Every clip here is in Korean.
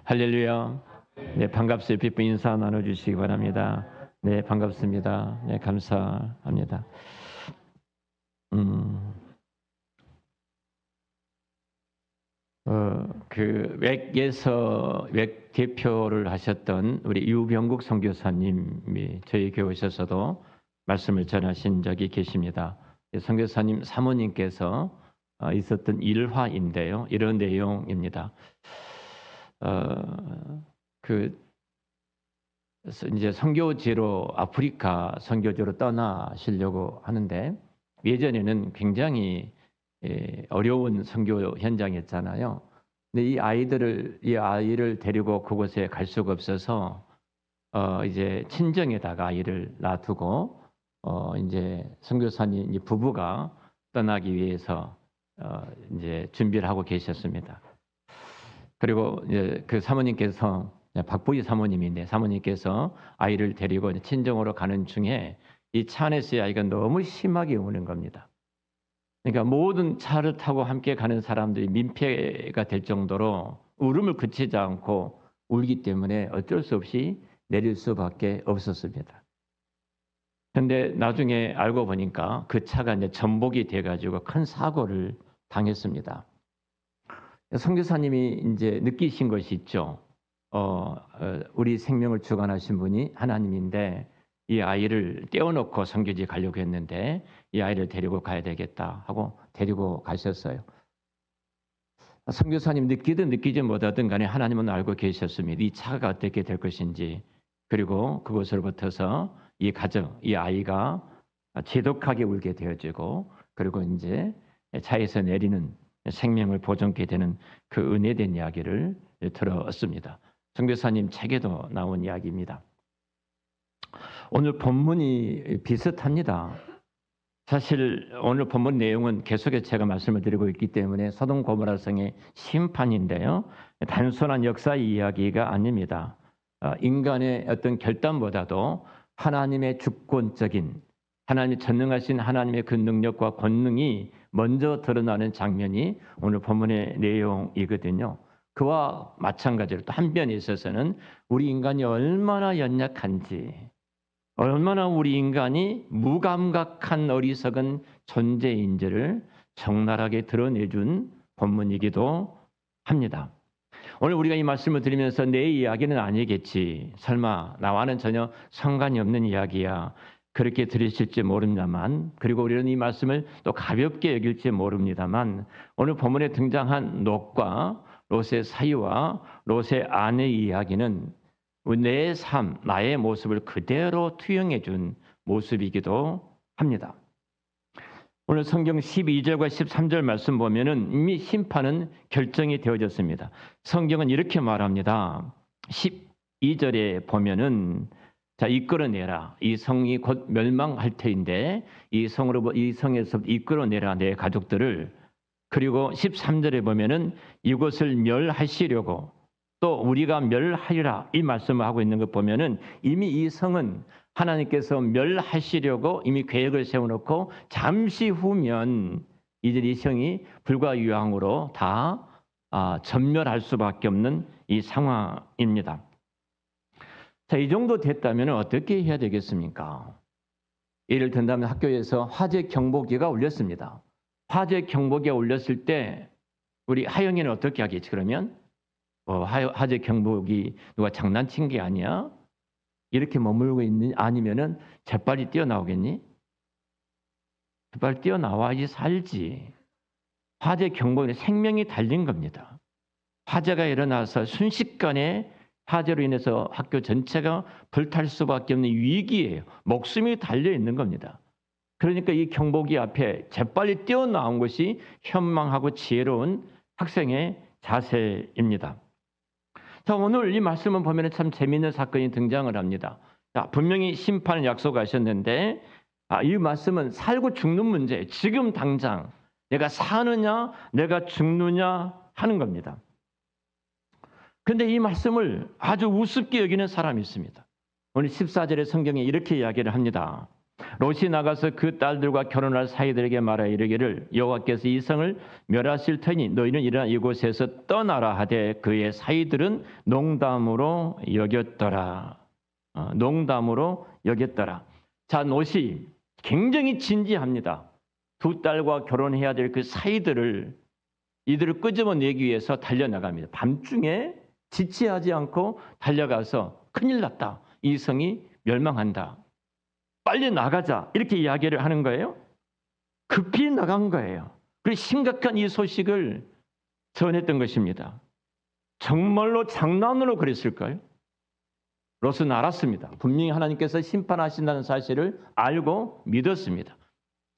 할렐루야. 네, 반갑습니다. 빛분 인사 나눠주시기 바랍니다. 네, 반갑습니다. 네, 감사합니다. 음, 웹 대표를 하셨던 우리 유병국 선교사님이 저희 교회 오셔서도 말씀을 전하신 적이 계십니다. 선교사님 사모님께서 있었던 일화인데요. 이런 내용입니다. 그 이제 선교지로 아프리카 선교지로 떠나시려고 하는데 예전에는 굉장히 어려운 선교 현장이었잖아요. 근데 이 아이를 데리고 그곳에 갈 수가 없어서 이제 친정에다가 아이를 놔두고 이제 선교사님 부부가 떠나기 위해서 이제 준비를 하고 계셨습니다. 그리고 이제 그 사모님께서 박보희 사모님인데 사모님께서 아이를 데리고 친정으로 가는 중에 이 차 안에서 아이가 너무 심하게 우는 겁니다. 그러니까 모든 차를 타고 함께 가는 사람들이 민폐가 될 정도로 울음을 그치지 않고 울기 때문에 어쩔 수 없이 내릴 수밖에 없었습니다. 그런데 나중에 알고 보니까 그 차가 이제 전복이 돼가지고 큰 사고를 당했습니다. 선교사님이 이제 느끼신 것이 있죠. 우리 생명을 주관하신 분이 하나님인데 이 아이를 떼어놓고 선교지에 가려고 했는데 이 아이를 데리고 가야 되겠다 하고 데리고 가셨어요. 선교사님 느끼든 느끼지 못하든 간에 하나님은 알고 계셨습니다. 이 차가 어떻게 될 것인지, 그리고 그곳으로부터서 이 가정, 이 아이가 지독하게 울게 되어지고, 그리고 이제 차에서 내리는 생명을 보존하게 되는 그 은혜된 이야기를 들었습니다. 선교사님 책에도 나온 이야기입니다. 오늘 본문이 비슷합니다. 사실 오늘 본문 내용은 계속해서 제가 말씀을 드리고 있기 때문에 소돔 고모라 성의 심판인데요. 단순한 역사 이야기가 아닙니다. 인간의 어떤 결단보다도 하나님의 주권적인, 하나님이 전능하신 하나님의 그 능력과 권능이 먼저 드러나는 장면이 오늘 본문의 내용이거든요. 그와 마찬가지로 또 한편에 있어서는 우리 인간이 얼마나 연약한지, 얼마나 우리 인간이 무감각한 어리석은 존재인지를 적나라하게 드러내준 본문이기도 합니다. 오늘 우리가 이 말씀을 드리면서 내 이야기는 아니겠지, 설마 나와는 전혀 상관이 없는 이야기야, 그렇게 들으실지 모릅니다만, 그리고 우리는 이 말씀을 또 가볍게 여길지 모릅니다만, 오늘 본문에 등장한 롯과 롯의 사이와 롯의 아내의 이야기는 내 삶, 나의 모습을 그대로 투영해 준 모습이기도 합니다. 오늘 성경 12절과 13절 말씀 보면은 이미 심판은 결정이 되어졌습니다. 성경은 이렇게 말합니다. 12절에 보면은 자, 이끌어내라. 이 성이 곧 멸망할 터인데 이 성에서 이끌어내라 내 가족들을. 그리고 13절에 보면은 이곳을 멸하시려고 또 우리가 멸하리라 이 말씀을 하고 있는 것 보면은 이미 이 성은 하나님께서 멸하시려고 이미 계획을 세워놓고 잠시 후면 이제 이 성이 불과 유황으로 다 전멸할 수밖에 없는 이 상황입니다. 자, 이 정도 됐다면 어떻게 해야 되겠습니까? 예를 든다면 학교에서 화재 경보기가 울렸습니다. 화재 경보기가 울렸을 때 우리 하영이는 어떻게 하겠지? 그러면 화재 경보기 누가 장난친 게 아니야? 이렇게 머물고 있는, 아니면은 재빨리 뛰어나오겠니? 재빨리 뛰어나와야지 살지. 화재 경보기는 생명이 달린 겁니다. 화재가 일어나서 순식간에 화재로 인해서 학교 전체가 불탈 수밖에 없는 위기예요. 목숨이 달려 있는 겁니다. 그러니까 이 경보기 앞에 재빨리 뛰어나온 것이 현명하고 지혜로운 학생의 자세입니다. 자, 오늘 이 말씀을 보면 참 재미있는 사건이 등장을 합니다. 자, 분명히 심판을 약속하셨는데 이 말씀은 살고 죽는 문제, 지금 당장 내가 사느냐 내가 죽느냐 하는 겁니다. 그런데 이 말씀을 아주 우습게 여기는 사람이 있습니다. 오늘 14절의 성경에 이렇게 이야기를 합니다. 롯이 나가서 그 딸들과 결혼할 사이들에게 말하여 이르기를 여호와께서 이 성을 멸하실 터니 너희는 일어나 이곳에서 떠나라 하되 그의 사이들은 농담으로 여겼더라. 농담으로 여겼더라. 자, 롯이 굉장히 진지합니다. 두 딸과 결혼해야 될 그 사이들을 이들을 끄집어내기 위해서 달려나갑니다. 밤중에 지체하지 않고 달려가서 큰일 났다. 이 성이 멸망한다. 빨리 나가자. 이렇게 이야기를 하는 거예요. 급히 나간 거예요. 그리고 심각한 이 소식을 전했던 것입니다. 정말로 장난으로 그랬을까요? 롯은 알았습니다. 분명히 하나님께서 심판하신다는 사실을 알고 믿었습니다.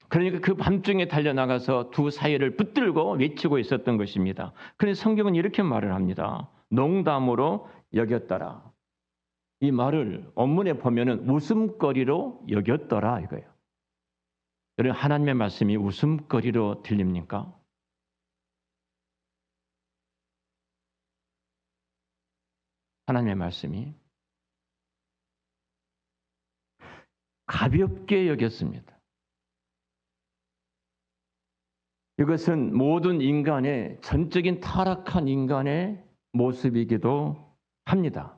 그러니까 그 밤중에 달려나가서 두 사이를 붙들고 외치고 있었던 것입니다. 그런데 성경은 이렇게 말을 합니다. 농담으로 여겼더라. 이 말을 원문에 보면은 웃음거리로 여겼더라 이거예요. 여러분, 하나님의 말씀이 웃음거리로 들립니까? 하나님의 말씀이 가볍게 여겼습니다. 이것은 모든 인간의 전적인 타락한 인간의 모습이기도 합니다.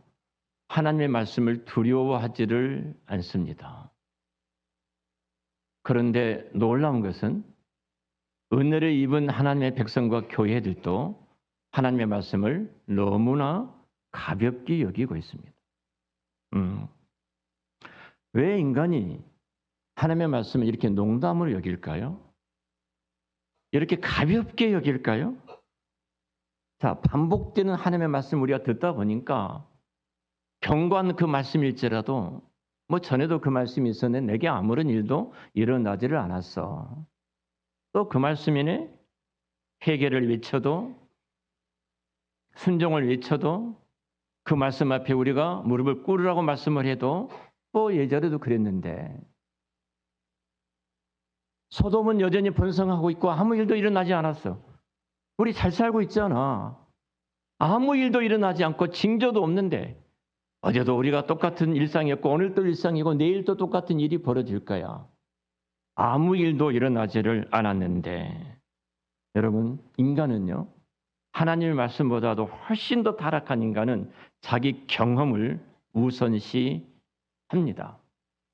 하나님의 말씀을 두려워하지를 않습니다. 그런데 놀라운 것은 은혜를 입은 하나님의 백성과 교회들도 하나님의 말씀을 너무나 가볍게 여기고 있습니다. 왜 인간이 하나님의 말씀을 이렇게 농담으로 여길까요? 이렇게 가볍게 여길까요? 자, 반복되는 하나님의 말씀을 우리가 듣다 보니까 경고한 그 말씀일지라도 뭐 전에도 그 말씀이 있었는데 내게 아무런 일도 일어나지를 않았어. 또 그 말씀이네 회개를 외쳐도 순종을 외쳐도 그 말씀 앞에 우리가 무릎을 꿇으라고 말씀을 해도 또 예전에도 그랬는데 소돔은 여전히 번성하고 있고 아무 일도 일어나지 않았어. 우리 잘 살고 있잖아. 아무 일도 일어나지 않고 징조도 없는데 어제도 우리가 똑같은 일상이었고 오늘도 일상이고 내일도 똑같은 일이 벌어질 거야. 아무 일도 일어나지를 않았는데 여러분, 인간은요. 하나님의 말씀보다도 훨씬 더 타락한 인간은 자기 경험을 우선시합니다.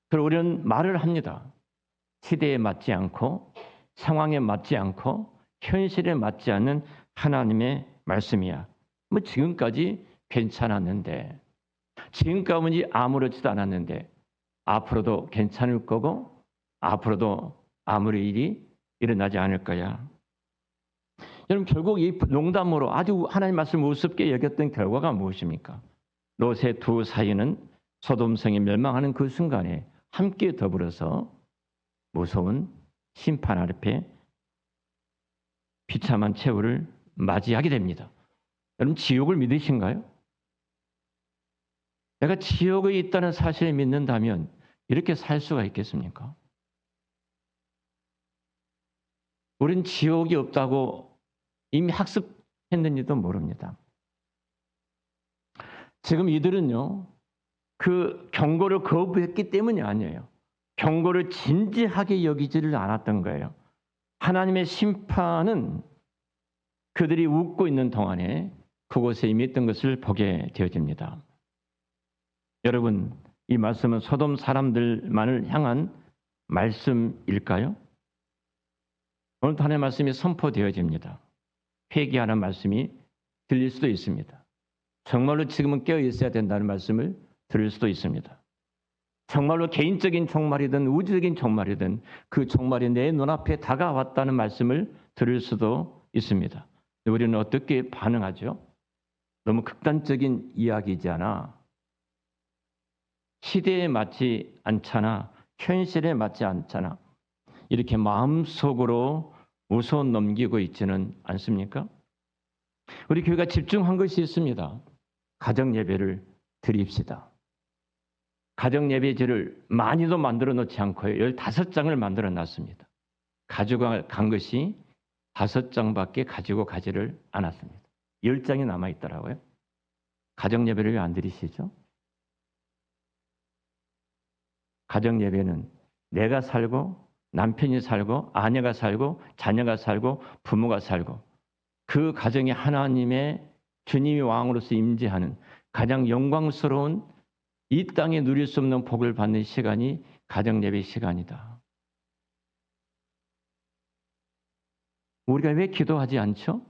그리고 우리는 말을 합니다. 시대에 맞지 않고 상황에 맞지 않고 현실에 맞지 않는 하나님의 말씀이야. 뭐 지금까지 괜찮았는데 지금까지 아무렇지도 않았는데 앞으로도 괜찮을 거고 앞으로도 아무리 일이 일어나지 않을 거야. 여러분, 결국 이 농담으로 아주 하나님 말씀을 우습게 여겼던 결과가 무엇입니까? 롯의 두 사이는 소돔성이 멸망하는 그 순간에 함께 더불어서 무서운 심판 앞에 비참한 최후를 맞이하게 됩니다. 여러분, 지옥을 믿으신가요? 내가 지옥에 있다는 사실을 믿는다면 이렇게 살 수가 있겠습니까? 우린 지옥이 없다고 이미 학습했는지도 모릅니다. 지금 이들은요, 그 경고를 거부했기 때문이 아니에요. 경고를 진지하게 여기지를 않았던 거예요. 하나님의 심판은 그들이 웃고 있는 동안에 그곳에 이미 있던 것을 보게 되어집니다. 여러분, 이 말씀은 소돔 사람들만을 향한 말씀일까요? 오늘도 하나님의 말씀이 선포되어집니다. 회개하는 말씀이 들릴 수도 있습니다. 정말로 지금은 깨어 있어야 된다는 말씀을 들을 수도 있습니다. 정말로 개인적인 종말이든 우주적인 종말이든 그 종말이 내 눈앞에 다가왔다는 말씀을 들을 수도 있습니다. 우리는 어떻게 반응하죠? 너무 극단적인 이야기잖아. 시대에 맞지 않잖아. 현실에 맞지 않잖아. 이렇게 마음속으로 웃어 넘기고 있지는 않습니까? 우리 교회가 집중한 것이 있습니다. 가정 예배를 드립시다. 가정 예배지를 많이도 만들어 놓지 않고요. 15장을 만들어 놨습니다. 가지고 간 것이 5장밖에 가지고 가지를 않았습니다. 10장이 남아 있더라고요. 가정 예배를 왜 안 드리시죠? 가정 예배는 내가 살고 남편이 살고 아내가 살고 자녀가 살고 부모가 살고 그 가정에 하나님의 주님이 왕으로서 임재하는 가장 영광스러운 이 땅에 누릴 수 없는 복을 받는 시간이 가정 예배 시간이다. 우리가 왜 기도하지 않죠?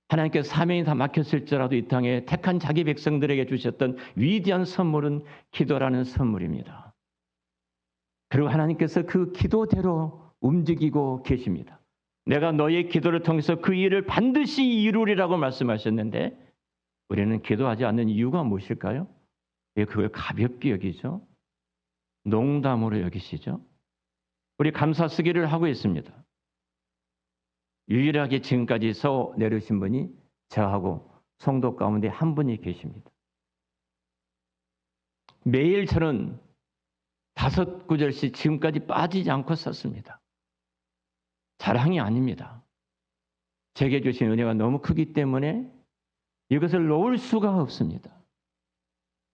하나님께서 사명이 다 막혔을지라도 이 땅에 택한 자기 백성들에게 주셨던 위대한 선물은 기도라는 선물입니다. 그리고 하나님께서 그 기도대로 움직이고 계십니다. 내가 너의 기도를 통해서 그 일을 반드시 이루리라고 말씀하셨는데 우리는 기도하지 않는 이유가 무엇일까요? 왜 그걸 가볍게 여기죠? 농담으로 여기시죠? 우리 감사 쓰기를 하고 있습니다. 유일하게 지금까지 써 내려오신 분이 저하고 성도 가운데 한 분이 계십니다. 매일 저는 5구절씩 지금까지 빠지지 않고 썼습니다. 자랑이 아닙니다. 제게 주신 은혜가 너무 크기 때문에 이것을 놓을 수가 없습니다.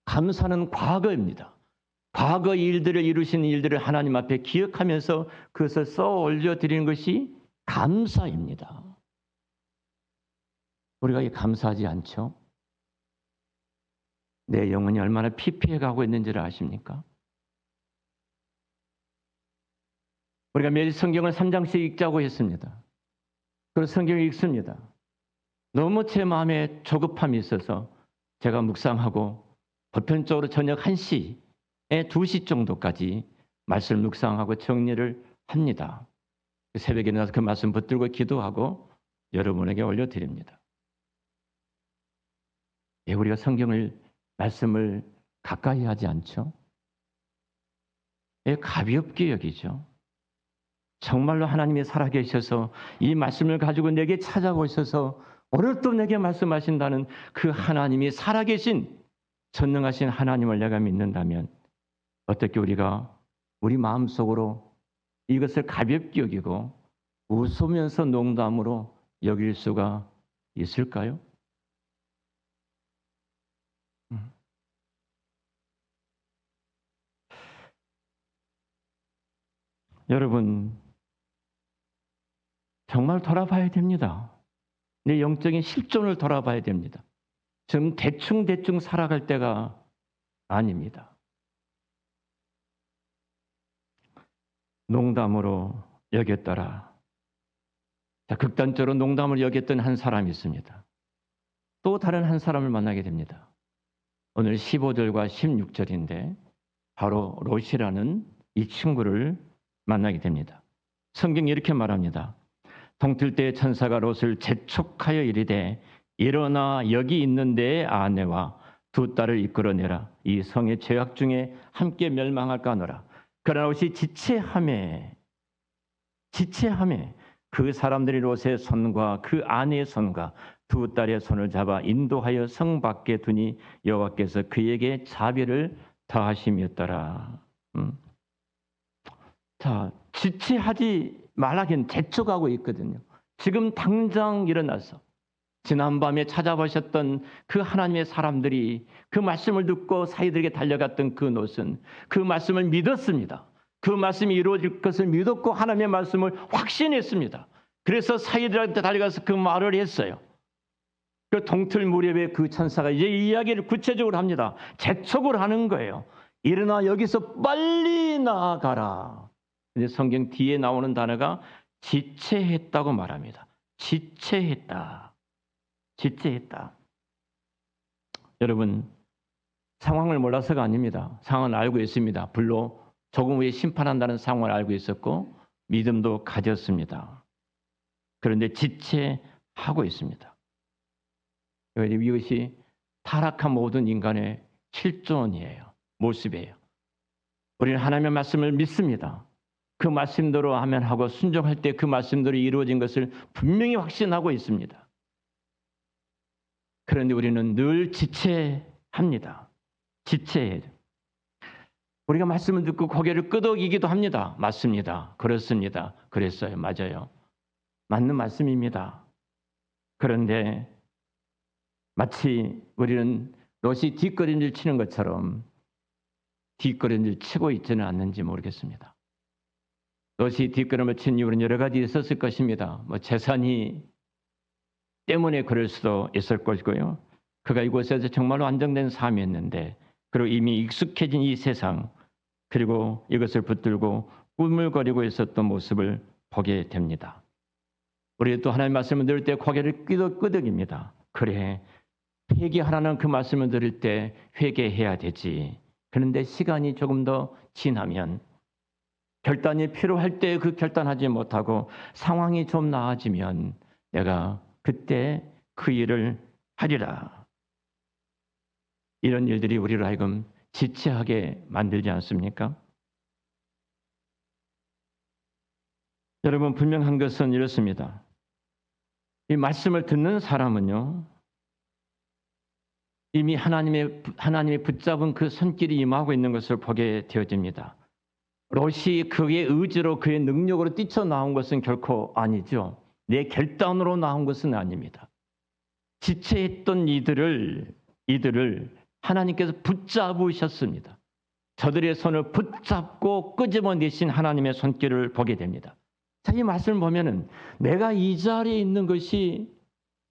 감사는 과거입니다. 과거 일들을 이루신 일들을 하나님 앞에 기억하면서 그것을 써 올려드리는 것이 감사입니다. 우리가 감사하지 않죠? 내 영혼이 얼마나 피폐해가고 있는지를 아십니까? 우리가 매일 성경을 3장씩 읽자고 했습니다. 그래서 성경을 읽습니다. 너무 제 마음에 조급함이 있어서 제가 묵상하고 보편적으로 저녁 1시에 2시 정도까지 말씀을 묵상하고 정리를 합니다. 새벽에 일어나서 그 말씀 붙들고 기도하고 여러분에게 올려드립니다. 왜 우리가 말씀을 가까이 하지 않죠? 왜 가볍게 여기죠? 정말로 하나님이 살아계셔서 이 말씀을 가지고 내게 찾아오셔서 오늘도 내게 말씀하신다는 그 하나님이 살아계신 전능하신 하나님을 내가 믿는다면 어떻게 우리가 우리 마음속으로 이것을 가볍게 여기고 웃으면서 농담으로 여길 수가 있을까요? 여러분 정말 돌아봐야 됩니다. 내 영적인 실존을 돌아봐야 됩니다. 지금 대충 살아갈 때가 아닙니다. 농담으로 여겼더라. 자, 극단적으로 농담을 여겼던 한 사람이 있습니다. 또 다른 한 사람을 만나게 됩니다. 오늘 15절과 16절인데 바로 롯이라는 이 친구를 만나게 됩니다. 성경이 이렇게 말합니다. 동틀 때 천사가 롯을 재촉하여 이르되 일어나 여기 있는 내 아내와 2 딸을 이끌어내라. 이 성의 죄악 중에 함께 멸망할까 하노라. 그러나 롯이 지체하매 그 사람들이 롯의 손과 그 아내의 손과 2 딸의 손을 잡아 인도하여 성 밖에 두니 여호와께서 그에게 자비를 더하심이었더라. 자, 지체하지 말라긴 재촉하고 있거든요. 지금 당장 일어나서 지난밤에 찾아보셨던 그 하나님의 사람들이 그 말씀을 듣고 사이들에게 달려갔던 그 롯은 그 말씀을 믿었습니다. 그 말씀이 이루어질 것을 믿었고 하나님의 말씀을 확신했습니다. 그래서 사이들한테 달려가서 그 말을 했어요. 그 동틀 무렵에 그 천사가 이제 이야기를 구체적으로 합니다. 재촉을 하는 거예요. 일어나 여기서 빨리 나아가라. 이제 성경 뒤에 나오는 단어가 지체했다고 말합니다. 지체했다. 여러분, 상황을 몰라서가 아닙니다. 상황을 알고 있습니다. 불로 조금 후에 심판한다는 상황을 알고 있었고 믿음도 가졌습니다. 그런데 지체하고 있습니다. 이것이 타락한 모든 인간의 실존이에요. 모습이에요. 우리는 하나님의 말씀을 믿습니다. 그 말씀대로 하면 하고 순종할 때 그 말씀대로 이루어진 것을 분명히 확신하고 있습니다. 그런데 우리는 늘 지체합니다. 지체해요. 우리가 말씀을 듣고 고개를 끄덕이기도 합니다. 맞습니다. 그렇습니다. 그랬어요. 맞아요. 맞는 말씀입니다. 그런데 마치 우리는 롯이 뒷걸음질 치는 것처럼 뒷걸음질 치고 있지는 않는지 모르겠습니다. 롯이 뒷걸음을 친 이유는 여러 가지 있었을 것입니다. 재산이 때문에 그럴 수도 있을 것이고요. 그가 이곳에서 정말로 안정된 삶이었는데, 그리고 이미 익숙해진 이 세상, 그리고 이것을 붙들고 꾸물거리고 있었던 모습을 보게 됩니다. 우리 또 하나님의 말씀을 들을 때 고개를 끄덕입니다. 그래, 회개하라는 그 말씀을 들을 때 회개해야 되지. 그런데 시간이 조금 더 지나면, 결단이 필요할 때 그 결단하지 못하고 상황이 좀 나아지면 내가 그때 그 일을 하리라. 이런 일들이 우리를 하여금 지체하게 만들지 않습니까? 여러분, 분명한 것은 이렇습니다. 이 말씀을 듣는 사람은요, 이미 하나님이 붙잡은 그 손길이 임하고 있는 것을 보게 되어집니다. 롯이 그의 의지로, 그의 능력으로 뛰쳐나온 것은 결코 아니죠. 내 결단으로 나온 것은 아닙니다. 지체했던 이들을 하나님께서 붙잡으셨습니다. 저들의 손을 붙잡고 끄집어내신 하나님의 손길을 보게 됩니다. 자, 이 말씀을 보면은 내가 이 자리에 있는 것이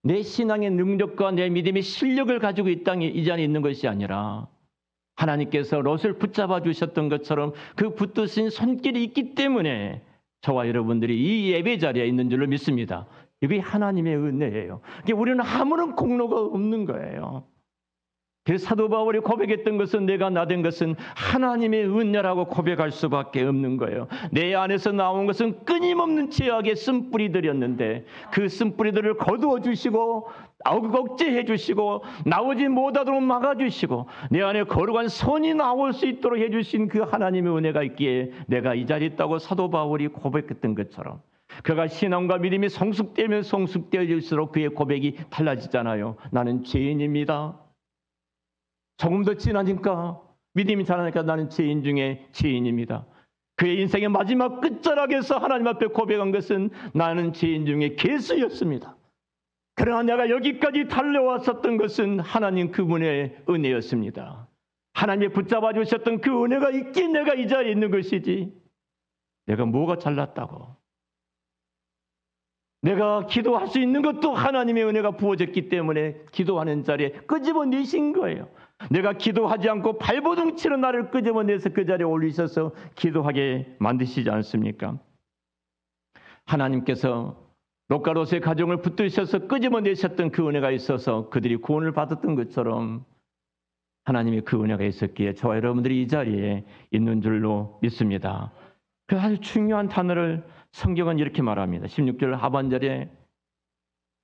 내 신앙의 능력과 내 믿음의 실력을 가지고 이 자리에 있는 것이 아니라 하나님께서 롯을 붙잡아 주셨던 것처럼 그 붙드신 손길이 있기 때문에 저와 여러분들이 이 예배 자리에 있는 줄로 믿습니다. 이게 하나님의 은혜예요. 우리는 아무런 공로가 없는 거예요. 그래서 사도 바울이 고백했던 것은, 내가 나된 것은 하나님의 은혜라고 고백할 수밖에 없는 거예요. 내 안에서 나온 것은 끊임없는 죄악의 쓴뿌리들이었는데 그 쓴뿌리들을 거두어 주시고 억제해 주시고 나오지 못하도록 막아주시고 내 안에 거룩한 선이 나올 수 있도록 해주신 그 하나님의 은혜가 있기에 내가 이 자리에 있다고 사도 바울이 고백했던 것처럼, 그가 신앙과 믿음이 성숙되면 성숙되어질수록 그의 고백이 달라지잖아요. 나는 죄인입니다. 조금 더 지나니까, 믿음이 자라니까 나는 죄인 중에 죄인입니다. 그의 인생의 마지막 끝자락에서 하나님 앞에 고백한 것은 나는 죄인 중에 괴수였습니다. 그러나 내가 여기까지 달려왔었던 것은 하나님 그분의 은혜였습니다. 하나님이 붙잡아 주셨던 그 은혜가 있기에 내가 이 자리에 있는 것이지, 내가 뭐가 잘났다고. 내가 기도할 수 있는 것도 하나님의 은혜가 부어졌기 때문에 기도하는 자리에 끄집어내신 거예요. 내가 기도하지 않고 발버둥 치는 나를 끄집어내서 그 자리에 올리셔서 기도하게 만드시지 않습니까? 하나님께서 롯과 롯의 가정을 붙드셔서 끄집어내셨던 그 은혜가 있어서 그들이 구원을 받았던 것처럼 하나님의 그 은혜가 있었기에 저와 여러분들이 이 자리에 있는 줄로 믿습니다. 그 아주 중요한 단어를 성경은 이렇게 말합니다. 16절 하반절에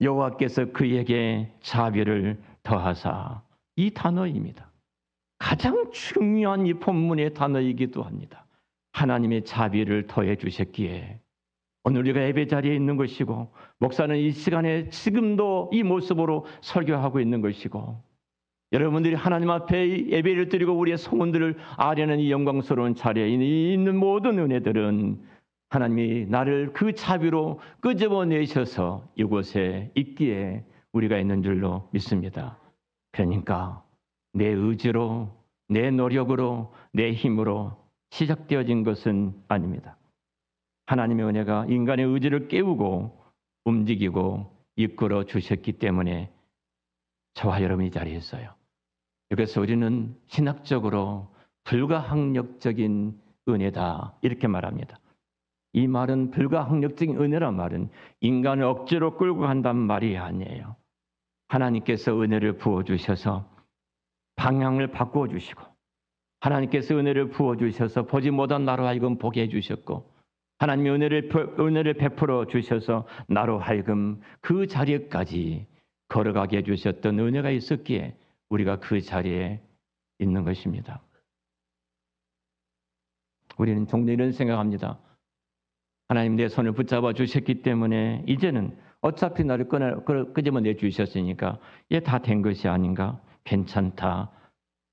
여호와께서 그에게 자비를 더하사, 이 단어입니다. 가장 중요한 이 본문의 단어이기도 합니다. 하나님의 자비를 더해 주셨기에 오늘 우리가 예배 자리에 있는 것이고, 목사는 이 시간에 지금도 이 모습으로 설교하고 있는 것이고, 여러분들이 하나님 앞에 예배를 드리고 우리의 소원들을 아뢰는 이 영광스러운 자리에 있는 모든 은혜들은 하나님이 나를 그 자비로 끄집어내셔서 이곳에 있기에 우리가 있는 줄로 믿습니다. 그러니까 내 의지로, 내 노력으로, 내 힘으로 시작되어진 것은 아닙니다. 하나님의 은혜가 인간의 의지를 깨우고 움직이고 이끌어 주셨기 때문에 저와 여러분이 이 자리에 있어요. 그래서 우리는 신학적으로 불가항력적인 은혜다, 이렇게 말합니다. 이 말은, 불가항력적인 은혜란 말은 인간을 억지로 끌고 간다는 말이 아니에요. 하나님께서 은혜를 부어주셔서 방향을 바꿔주시고, 하나님께서 은혜를 부어주셔서 보지 못한 나로 하여금 보게 해주셨고, 하나님의 은혜를 베풀어 주셔서 나로 하여금 그 자리까지 걸어가게 해주셨던 은혜가 있었기에 우리가 그 자리에 있는 것입니다. 우리는 종종 이런 생각합니다. 하나님 내 손을 붙잡아 주셨기 때문에 이제는 어차피 나를 끄집어내 주셨으니까 이게 다 된 것이 아닌가, 괜찮다,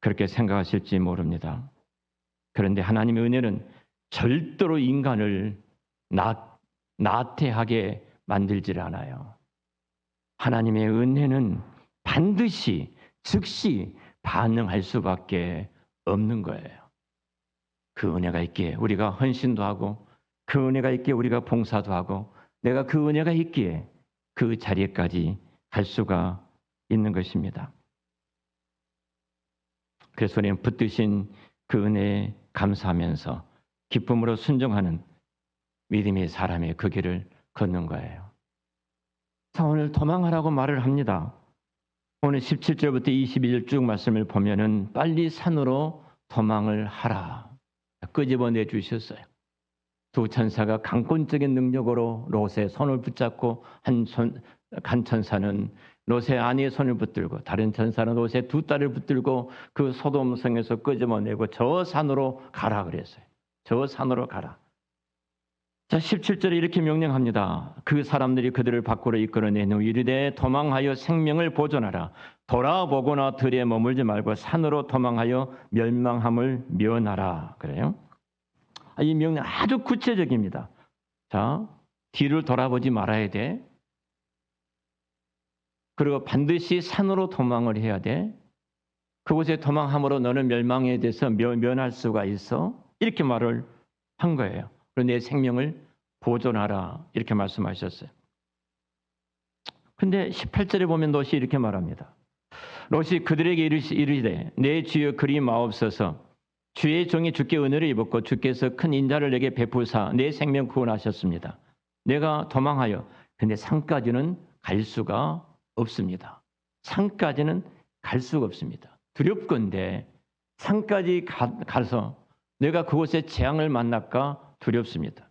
그렇게 생각하실지 모릅니다. 그런데 하나님의 은혜는 절대로 인간을 나태하게 만들질 않아요. 하나님의 은혜는 반드시 즉시 반응할 수밖에 없는 거예요. 그 은혜가 있기에 우리가 헌신도 하고 그 은혜가 있기에 우리가 봉사도 하고 내가 그 은혜가 있기에 그 자리에까지 갈 수가 있는 것입니다. 그래서 우리는 붙드신 그 은혜에 감사하면서 기쁨으로 순종하는 믿음의 사람의 그 길을 걷는 거예요. 자, 오늘 도망하라고 말을 합니다. 오늘 17절부터 22절 쭉 말씀을 보면은 빨리 산으로 도망을 하라. 끄집어내 주셨어요. 두 천사가 강권적인 능력으로 롯의 손을 붙잡고 한 천사는 롯의 아내의 손을 붙들고 다른 천사는 롯의 두 딸을 붙들고 그 소돔성에서 끄집어내고 저 산으로 가라 그랬어요. 저 산으로 가라. 자, 17절에 이렇게 명령합니다. 그 사람들이 그들을 밖으로 이끌어낸 후 이르되 도망하여 생명을 보존하라. 돌아보거나 들에 머물지 말고 산으로 도망하여 멸망함을 면하라. 그래요? 이 명령 아주 구체적입니다. 자, 뒤를 돌아보지 말아야 돼. 그리고 반드시 산으로 도망을 해야 돼. 그곳에 도망함으로 너는 멸망에 대해서 면할 수가 있어. 이렇게 말을 한 거예요. 그리고 내 생명을 보존하라. 이렇게 말씀하셨어요. 근데 18절에 보면 롯이 이렇게 말합니다. 롯이 그들에게 이르시되 내 주여 그리 마옵소서. 주의 종이 주께 은혜를 입었고 주께서 큰 인자를 내게 베푸사 내 생명 구원하셨습니다. 내가 도망하여 근데 산까지는 갈 수가 없습니다. 산까지는 갈 수가 없습니다. 두렵건대 산까지 가서 내가 그곳에 재앙을 만날까 두렵습니다.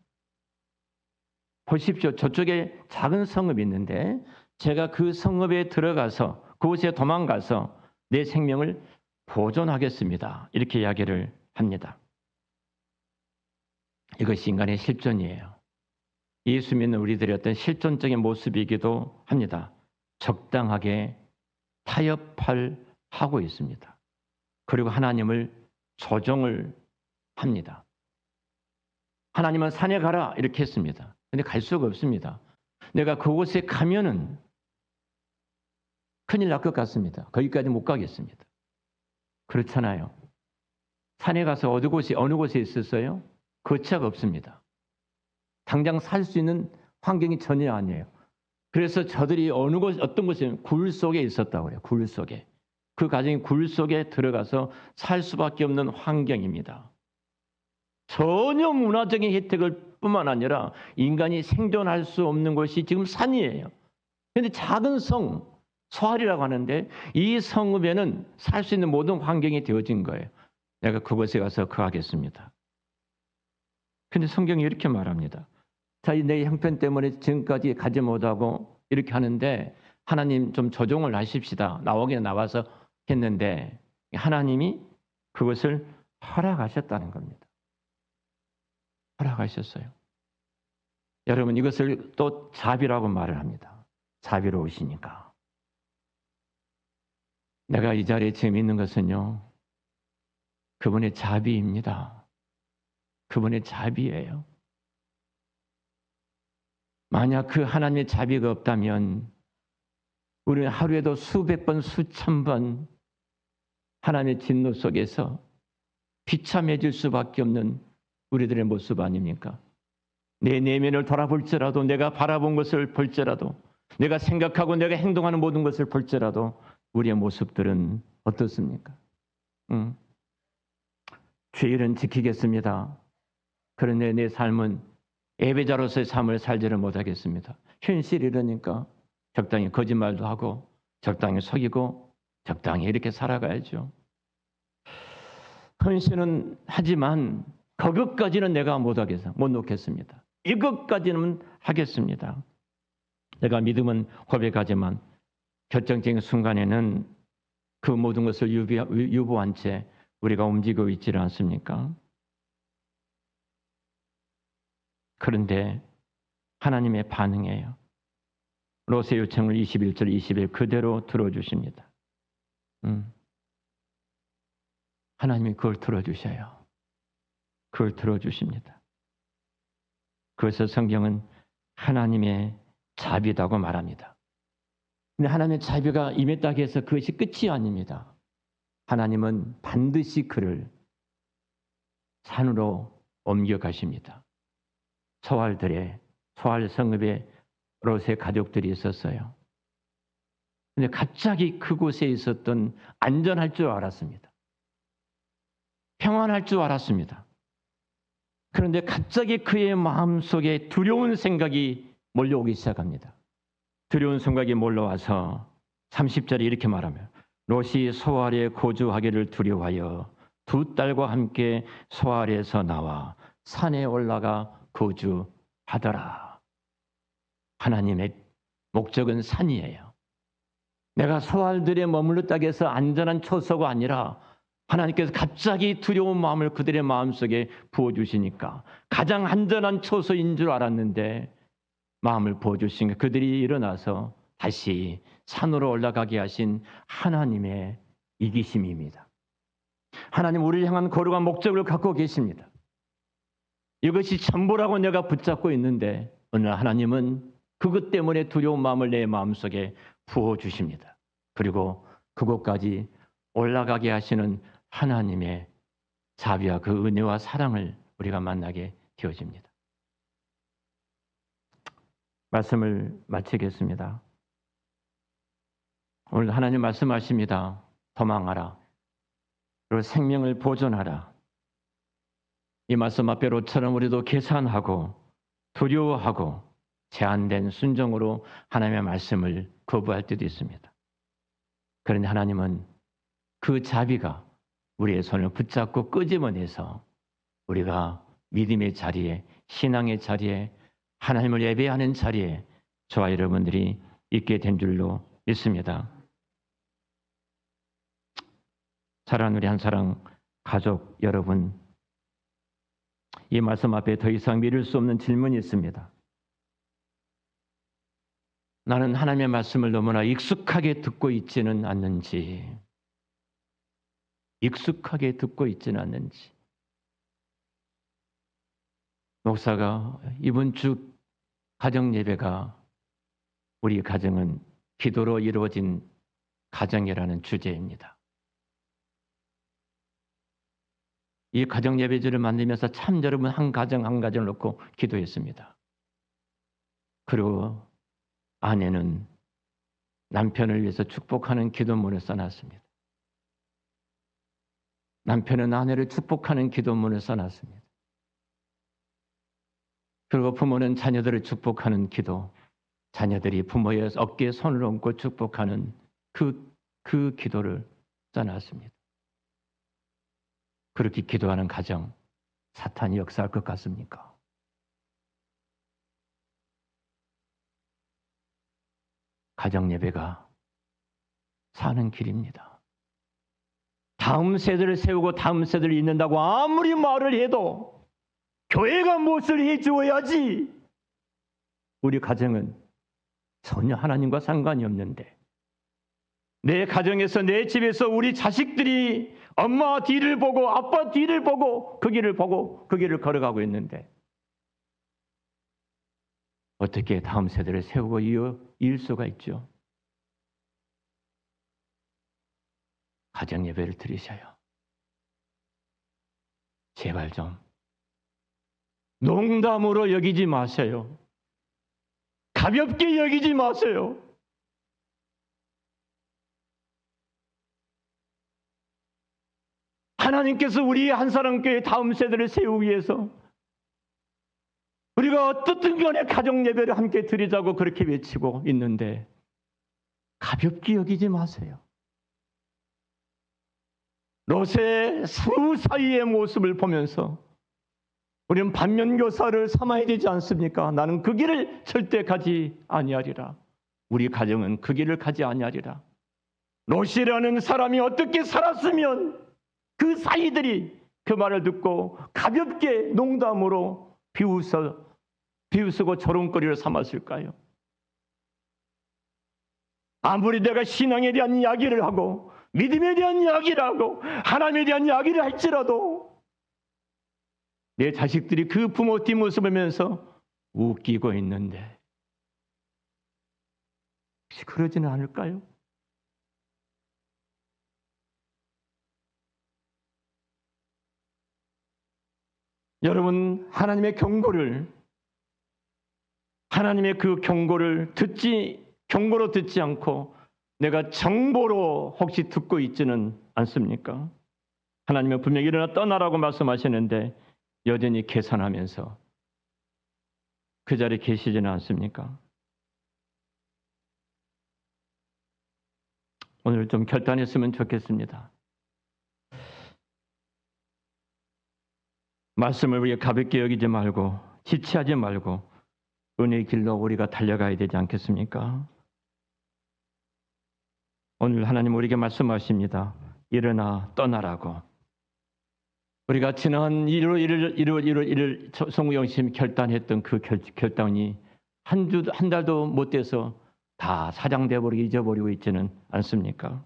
보십시오. 저쪽에 작은 성읍이 있는데 제가 그 성읍에 들어가서 그곳에 도망가서 내 생명을 보존하겠습니다. 이렇게 이야기를 합니다. 이것이 인간의 실존이에요. 예수 믿는 우리들의 어떤 실존적인 모습이기도 합니다. 적당하게 타협을 하고 있습니다. 그리고 하나님을 조종을 합니다. 하나님은 산에 가라 이렇게 했습니다. 근데 갈 수가 없습니다. 내가 그곳에 가면은 큰일 날 것 같습니다. 거기까지 못 가겠습니다. 그렇잖아요. 산에 가서 어느 곳에 있었어요? 거처가 없습니다. 당장 살 수 있는 환경이 전혀 아니에요. 그래서 저들이 어떤 곳에 굴 속에 있었다고 해요. 굴 속에. 그 가정이 굴 속에 들어가서 살 수밖에 없는 환경입니다. 전혀 문화적인 혜택을 뿐만 아니라 인간이 생존할 수 없는 곳이 지금 산이에요. 그런데 작은 성, 소알이라고 하는데 이 성읍에는 살 수 있는 모든 환경이 되어진 거예요. 내가 그곳에 가서 거하겠습니다. 그런데 성경이 이렇게 말합니다. 자, 내 형편 때문에 지금까지 가지 못하고 이렇게 하는데 하나님 좀 조종을 하십시다. 나오긴 나와서 했는데 하나님이 그것을 허락하셨다는 겁니다. 허락하셨어요. 여러분 이것을 또 자비라고 말을 합니다. 자비로우시니까. 내가 이 자리에 지금 있는 것은요. 그분의 자비입니다. 그분의 자비예요. 만약 그 하나님의 자비가 없다면 우리는 하루에도 수백 번, 수천 번 하나님의 진노 속에서 비참해질 수밖에 없는 우리들의 모습 아닙니까? 내 내면을 돌아볼지라도 내가 바라본 것을 볼지라도 내가 생각하고 내가 행동하는 모든 것을 볼지라도 우리의 모습들은 어떻습니까? 죄일은 지키겠습니다. 그런데 내 삶은 예배자로서의 삶을 살지를 못하겠습니다. 현실이 이러니까 적당히 거짓말도 하고 적당히 속이고 적당히 이렇게 살아가야죠. 헌신은 하지만 그것까지는 내가 못 놓겠습니다. 이것까지는 하겠습니다. 내가 믿음은 고백하지만 결정적인 순간에는 그 모든 것을 유보한 채 우리가 움직이고 있지는 않습니까? 그런데 하나님의 반응이에요. 롯의 요청을 21절 20일 그대로 들어주십니다. 하나님이 그걸 들어주셔요. 그걸 들어주십니다. 그래서 성경은 하나님의 자비라고 말합니다. 근데 하나님의 자비가 임했다고 해서 그것이 끝이 아닙니다. 하나님은 반드시 그를 산으로 옮겨가십니다. 소알 성읍에 롯의 가족들이 있었어요. 근데 갑자기 그곳에 있었던 안전할 줄 알았습니다. 평안할 줄 알았습니다. 그런데 갑자기 그의 마음속에 두려운 생각이 몰려오기 시작합니다. 두려운 생각이 몰려와서 30절에 이렇게 말하며 롯이 소알에 거주하기를 두려워하여 두 딸과 함께 소알에서 나와 산에 올라가 거주하더라. 하나님의 목적은 산이에요. 내가 소알들에 머물렀다고 해서 안전한 처소가 아니라 하나님께서 갑자기 두려운 마음을 그들의 마음속에 부어주시니까 가장 안전한 처소인 줄 알았는데 마음을 부어주시니까 그들이 일어나서 다시 산으로 올라가게 하신 하나님의 이기심입니다. 하나님 우리를 향한 거룩한 목적을 갖고 계십니다. 이것이 전부라고 내가 붙잡고 있는데 어느 날 하나님은 그것 때문에 두려운 마음을 내 마음속에 부어주십니다. 그리고 그곳까지 올라가게 하시는 하나님의 자비와 그 은혜와 사랑을 우리가 만나게 되어집니다. 말씀을 마치겠습니다. 오늘 하나님 말씀하십니다. 도망하라. 그리고 생명을 보존하라. 이 말씀 앞에 롯처럼 우리도 계산하고 두려워하고 제한된 순종으로 하나님의 말씀을 거부할 때도 있습니다. 그런데 하나님은 그 자비가 우리의 손을 붙잡고 끄집어내서 우리가 믿음의 자리에, 신앙의 자리에, 하나님을 예배하는 자리에 저와 여러분들이 있게 된 줄로 믿습니다. 사랑하는 우리 한사랑 가족 여러분, 이 말씀 앞에 더 이상 미룰 수 없는 질문이 있습니다. 나는 하나님의 말씀을 너무나 익숙하게 듣고 있지는 않는지, 익숙하게 듣고 있지는 않는지. 목사가 이번 주 가정 예배가 우리 가정은 기도로 이루어진 가정이라는 주제입니다. 이 가정 예배주를 만들면서 참 여러분 한 가정 한 가정을 놓고 기도했습니다. 그리고 아내는 남편을 위해서 축복하는 기도문을 써놨습니다. 남편은 아내를 축복하는 기도문을 써놨습니다. 그리고 부모는 자녀들을 축복하는 기도, 자녀들이 부모의 어깨에 손을 얹고 축복하는 그 기도를 써놨습니다. 그렇게 기도하는 가정, 사탄이 역사할 것 같습니까? 가정 예배가 사는 길입니다. 다음 세대를 세우고 다음 세대를 잇는다고 아무리 말을 해도 교회가 무엇을 해주어야지 우리 가정은 전혀 하나님과 상관이 없는데 내 가정에서 내 집에서 우리 자식들이 엄마 뒤를 보고 아빠 뒤를 보고 그 길을 보고 그 길을 걸어가고 있는데 어떻게 다음 세대를 세우고 이을 수가 있죠? 가정 예배를 드리셔요. 제발 좀 농담으로 여기지 마세요. 가볍게 여기지 마세요. 하나님께서 우리 한사람교회 다음 세대를 세우기 위해서 우리가 어떻든 간에 가정 예배를 함께 드리자고 그렇게 외치고 있는데 가볍게 여기지 마세요. 롯의 수사이의 모습을 보면서 우리는 반면교사를 삼아야 되지 않습니까? 나는 그 길을 절대 가지 아니하리라. 우리 가정은 그 길을 가지 아니하리라. 롯이라는 사람이 어떻게 살았으면 그 사이들이 그 말을 듣고 가볍게 농담으로 비웃고 조롱거리를 삼았을까요? 아무리 내가 신앙에 대한 이야기를 하고 믿음에 대한 이야기를 하고 하나님에 대한 이야기를 할지라도 내 자식들이 그 부모 뒷모습을 보면서 웃기고 있는데 혹시 그러지는 않을까요? 여러분, 하나님의 경고를 하나님의 그 경고로 듣지 않고 내가 정보로 혹시 듣고 있지는 않습니까? 하나님은 분명히 일어나 떠나라고 말씀하시는데 여전히 계산하면서 그 자리에 계시지는 않습니까? 오늘 좀 결단했으면 좋겠습니다. 말씀을 우리가 가볍게 여기지 말고 지체하지 말고 은혜의 길로 우리가 달려가야 되지 않겠습니까? 오늘 하나님 우리에게 말씀하십니다. 일어나 떠나라고. 우리가 지난 1월 성우영심 결단했던 그 결단이 한 달도 못 돼서 다 사장돼 버리고 잊어버리고 있지는 않습니까?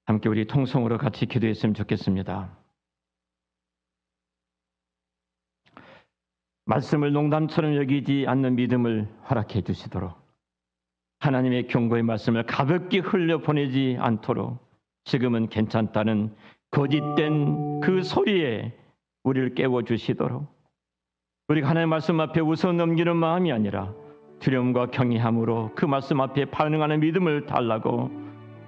함께 우리 통성으로 같이 기도했으면 좋겠습니다. 말씀을 농담처럼 여기지 않는 믿음을 허락해 주시도록, 하나님의 경고의 말씀을 가볍게 흘려보내지 않도록, 지금은 괜찮다는 거짓된 그 소리에 우리를 깨워주시도록, 우리가 하나님의 말씀 앞에 웃어 넘기는 마음이 아니라 두려움과 경외함으로 그 말씀 앞에 반응하는 믿음을 달라고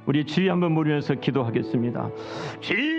우리 주여 한번 물으면서 기도하겠습니다. 주여!